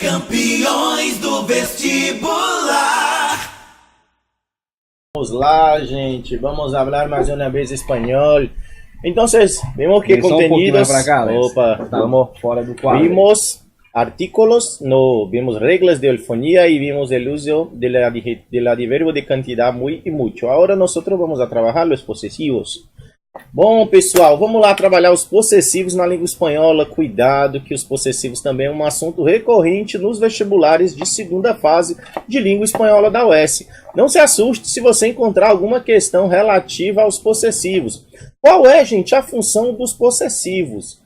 Campeões do vestibular. Vamos lá, gente. Vamos falar mais uma vez espanhol. Entonces, vemos que contenidos. Opa, vamos fora do quadro. Vimos artículos, no, vimos reglas de olifonía y vimos el uso del adverbio de cantidad muy y mucho. Ahora nosotros vamos a trabalhar os possessivos. Bom, pessoal, vamos lá trabalhar os possessivos na língua espanhola. Cuidado que os possessivos também é um assunto recorrente nos vestibulares de segunda fase de língua espanhola da UES. Não se assuste se você encontrar alguma questão relativa aos possessivos. Qual é, gente, a função dos possessivos?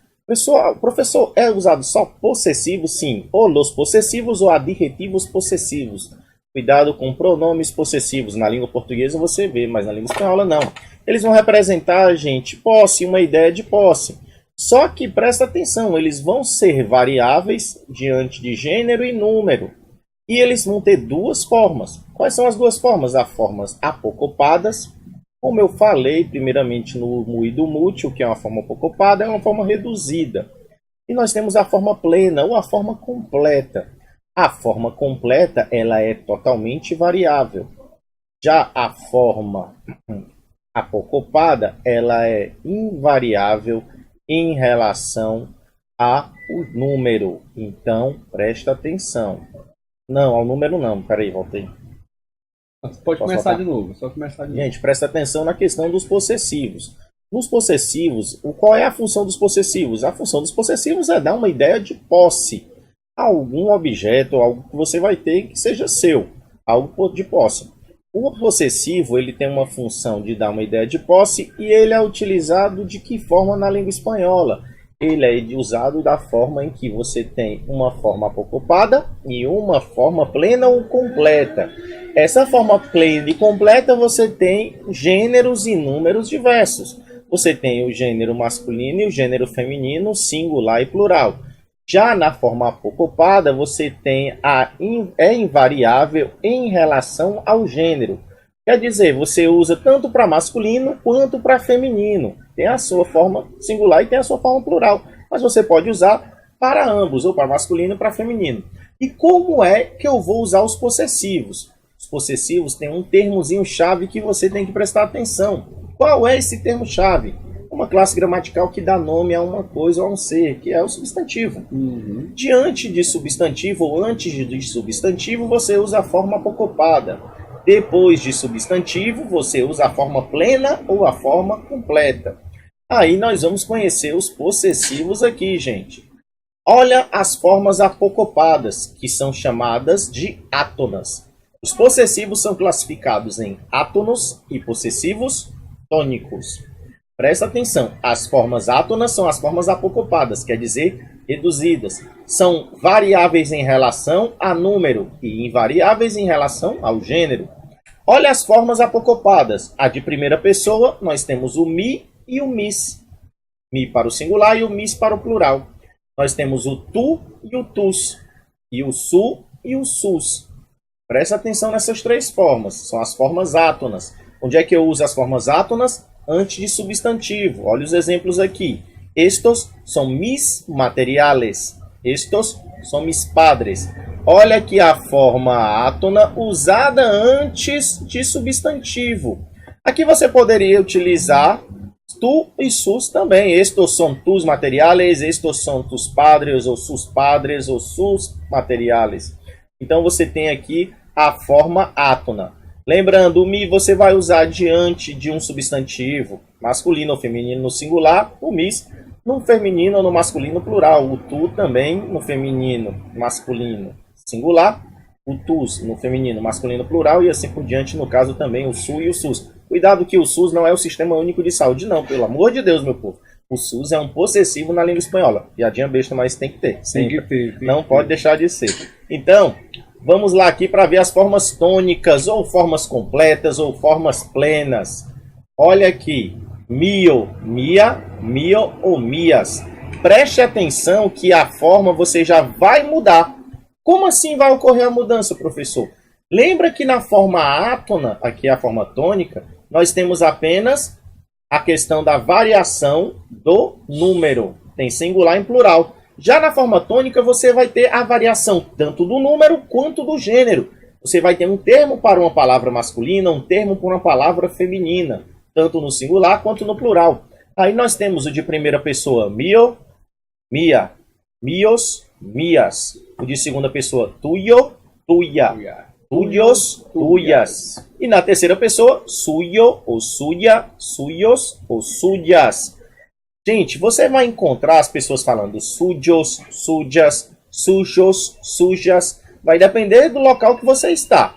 Professor, é usado só possessivos? Sim. Ou los possessivos ou adjetivos possessivos. Cuidado com pronomes possessivos. Na língua portuguesa você vê, mas na língua espanhola não. Eles vão representar, gente, posse, uma ideia de posse. Só que presta atenção, eles vão ser variáveis diante de gênero e número. E eles vão ter duas formas. Quais são as duas formas? As formas apocopadas, como eu falei primeiramente no moído mútil, que é uma forma apocopada, é uma forma reduzida. E nós temos a forma plena ou a forma completa. A forma completa, ela é totalmente variável. Já a forma apocopada, ela é invariável em relação ao número. Então, presta atenção. Não, ao número não. Peraí, voltei. Pode começar de novo. Só começar de novo. Gente, presta atenção na questão dos possessivos. Nos possessivos, qual é a função dos possessivos? A função dos possessivos é dar uma ideia de posse. Algum objeto, algo que você vai ter que seja seu. Algo de posse. O possessivo, ele tem uma função de dar uma ideia de posse e ele é utilizado de que forma na língua espanhola? Ele é usado da forma em que você tem uma forma apocopada e uma forma plena ou completa. Essa forma plena e completa você tem gêneros e números diversos. Você tem o gênero masculino e o gênero feminino, singular e plural. Já na forma apocopada, você tem é invariável em relação ao gênero. Quer dizer, você usa tanto para masculino quanto para feminino. Tem a sua forma singular e tem a sua forma plural. Mas você pode usar para ambos, ou para masculino e para feminino. E como é que eu vou usar os possessivos? Os possessivos têm um termozinho-chave que você tem que prestar atenção. Qual é esse termo-chave? Uma classe gramatical que dá nome a uma coisa ou a um ser, que é o substantivo. Diante de substantivo ou antes de substantivo, você usa a forma apocopada. Depois de substantivo, você usa a forma plena ou a forma completa. Aí nós vamos conhecer os possessivos aqui, gente. Olha as formas apocopadas, que são chamadas de átonas. Os possessivos são classificados em átonos e possessivos tônicos. Presta atenção, as formas átonas são as formas apocopadas, quer dizer, reduzidas. São variáveis em relação a número e invariáveis em relação ao gênero. Olha as formas apocopadas. A de primeira pessoa, nós temos o mi e o mis. Mi para o singular e o mis para o plural. Nós temos o tu e o tus. E o su e o sus. Presta atenção nessas três formas. São as formas átonas. Onde é que eu uso as formas átonas? Antes de substantivo. Olha os exemplos aqui. Estos são mis materiales. Estos são mis padres. Olha aqui a forma átona usada antes de substantivo. Aqui você poderia utilizar tu e sus também. Estos são tus materiales, estos são tus padres, ou sus materiales. Então você tem aqui a forma átona. Lembrando, o mi você vai usar diante de um substantivo, masculino ou feminino no singular, o mis no feminino ou no masculino plural, o tu também no feminino, masculino, singular, o tus no feminino, masculino, plural e assim por diante, no caso também o su e o sus. Cuidado que o SUS não é o Sistema Único de Saúde, não, pelo amor de Deus, meu povo. O SUS é um possessivo na língua espanhola. Piadinha besta, mas tem que ter. Tem que ter. Não pode deixar de ser. Então, vamos lá aqui para ver as formas tônicas, ou formas completas, ou formas plenas. Olha aqui. Mio, mia, mio ou mias. Preste atenção que a forma você já vai mudar. Como assim vai ocorrer a mudança, professor? Lembra que na forma átona, aqui é a forma tônica, nós temos apenas a questão da variação do número. Tem singular e plural. Já na forma tônica, você vai ter a variação tanto do número quanto do gênero. Você vai ter um termo para uma palavra masculina, um termo para uma palavra feminina, tanto no singular quanto no plural. Aí nós temos o de primeira pessoa, mio, mia, mios, mias. O de segunda pessoa, tuyo, tuya, tuyos, tuyas. E na terceira pessoa, suyo ou suya, suyos ou suyas. Gente, você vai encontrar as pessoas falando sujos, sujas, sujos, sujas. Vai depender do local que você está.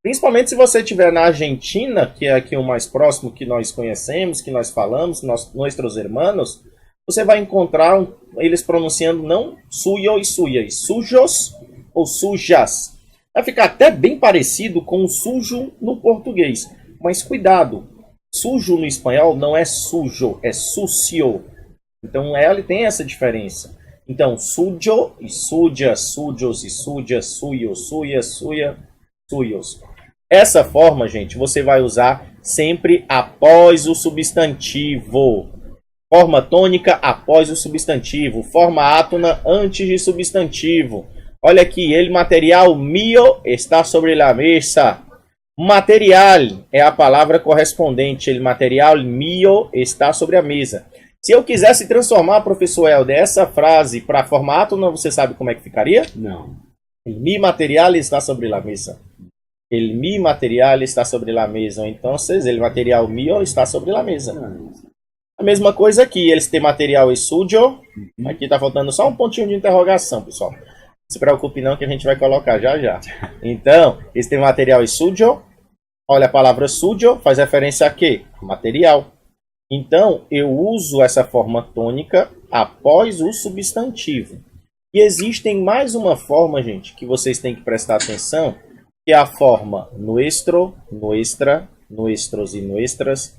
Principalmente se você estiver na Argentina, que é aqui o mais próximo que nós conhecemos, que nós falamos, nossos hermanos, você vai encontrar eles pronunciando não suyo e suyas, sujos ou sujas. Vai ficar até bem parecido com o sujo no português. Mas cuidado, sujo no espanhol não é sujo, é sucio. Então ele tem essa diferença. Então, sujo e suja, sujos e sujas, suyos, suyas, suya, suyos. Essa forma, gente, você vai usar sempre após o substantivo. Forma tônica após o substantivo. Forma átona antes de substantivo. Olha aqui, ele material mio está sobre la mesa. Material é a palavra correspondente. Ele material mio está sobre a mesa. Se eu quisesse transformar, professor Helder, essa frase para forma átona, você sabe como é que ficaria? Não. El mi material está sobre la mesa. El mi material está sobre la mesa. Então, el material mio está sobre la mesa. A mesma coisa aqui, eles têm material e sujo. Aqui está faltando só um pontinho de interrogação, pessoal. Não se preocupe não que a gente vai colocar já já. Então, eles têm material e sujo. Olha, a palavra sujo faz referência a quê? Material. Então, eu uso essa forma tônica após o substantivo. E existem mais uma forma, gente, que vocês têm que prestar atenção, que é a forma nuestro, nuestra, nuestros e nuestras,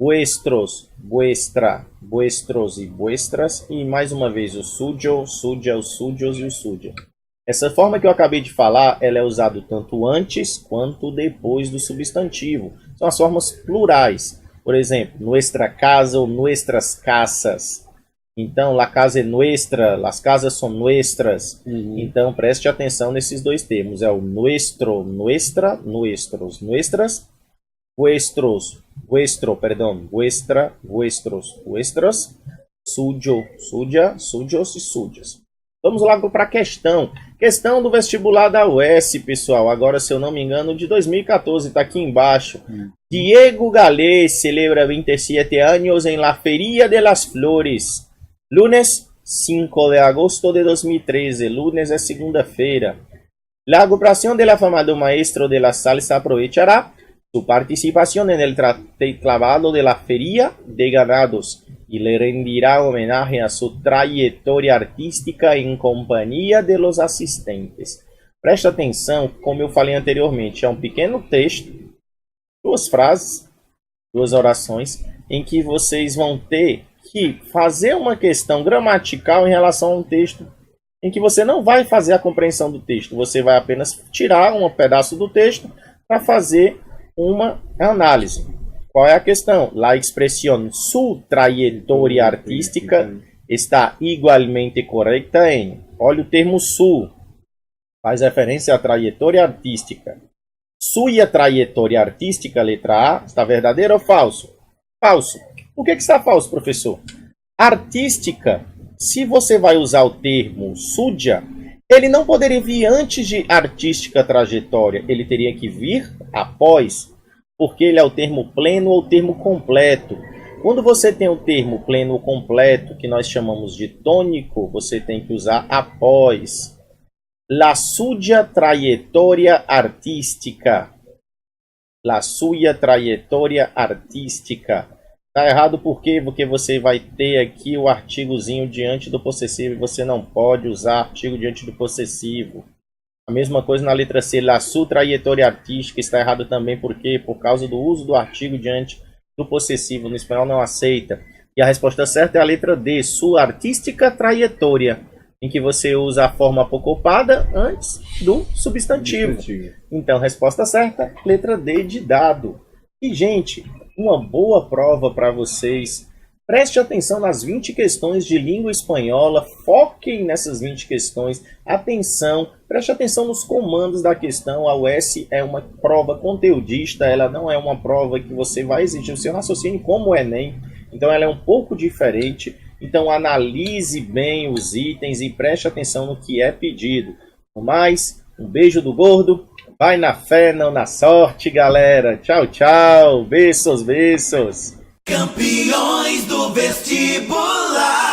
vuestros, vuestra, vuestros e vuestras, e mais uma vez o sujo, suja, os sujos e o suja. Essa forma que eu acabei de falar, ela é usada tanto antes quanto depois do substantivo. São as formas plurais. Por exemplo, nuestra casa ou nuestras casas. Então, la casa é nuestra, las casas são nuestras. Então, preste atenção nesses dois termos. É o nuestro, nuestra, nuestros, nuestras, vuestros, vuestro, perdão, vuestra, vuestros, vuestras, sujo, suja, sujos e sujas. Vamos logo para a questão. Questão do vestibular da UES, pessoal. Agora, se eu não me engano, de 2014, está aqui embaixo. Diego Galés celebra 27 años en la Feria de las Flores. Lunes 5 de agosto de 2013. Lunes é segunda-feira. La agrupación del afamado maestro de la salsa aprovechará su participación en el clavado de la Feria de Ganados y le rendirá homenaje a su trayectoria artística en compañía de los asistentes. Presta atenção, como eu falei anteriormente, é um pequeno texto, duas frases, duas orações, em que vocês vão ter que fazer uma questão gramatical em relação a um texto em que você não vai fazer a compreensão do texto, você vai apenas tirar um pedaço do texto para fazer uma análise. Qual é a questão? La expresión su trayectoria artística está igualmente correcta em... Olha o termo su. Faz referência à trajetória artística. Sua trajetória artística, letra A, está verdadeiro ou falso? Falso. Por que está falso, professor? Artística. Se você vai usar o termo suja, ele não poderia vir antes de artística trajetória. Ele teria que vir após. Porque ele é o termo pleno ou termo completo. Quando você tem o termo pleno ou completo, que nós chamamos de tônico, você tem que usar após. La suya trayectoria artística. La suya trayectoria artística. Está errado por quê? Porque você vai ter aqui o artigozinho diante do possessivo e você não pode usar artigo diante do possessivo. A mesma coisa na letra C, la su trayectoria artística, está errado também porque por causa do uso do artigo diante do possessivo, no espanhol não aceita. E a resposta certa é a letra D, sua artística trajetória, em que você usa a forma apocopada antes do substantivo. Então, resposta certa, letra D de dado. E, gente, uma boa prova para vocês Preste atenção nas 20 questões de língua espanhola, foquem nessas 20 questões, atenção, preste atenção nos comandos da questão. A UES é uma prova conteudista, ela não é uma prova que você vai exigir o seu raciocínio como o Enem, então ela é um pouco diferente. Então analise bem os itens e preste atenção no que é pedido. No mais, um beijo do gordo, vai na fé, não na sorte, galera. Tchau, tchau, beijos, beijos. Campeões do vestibular.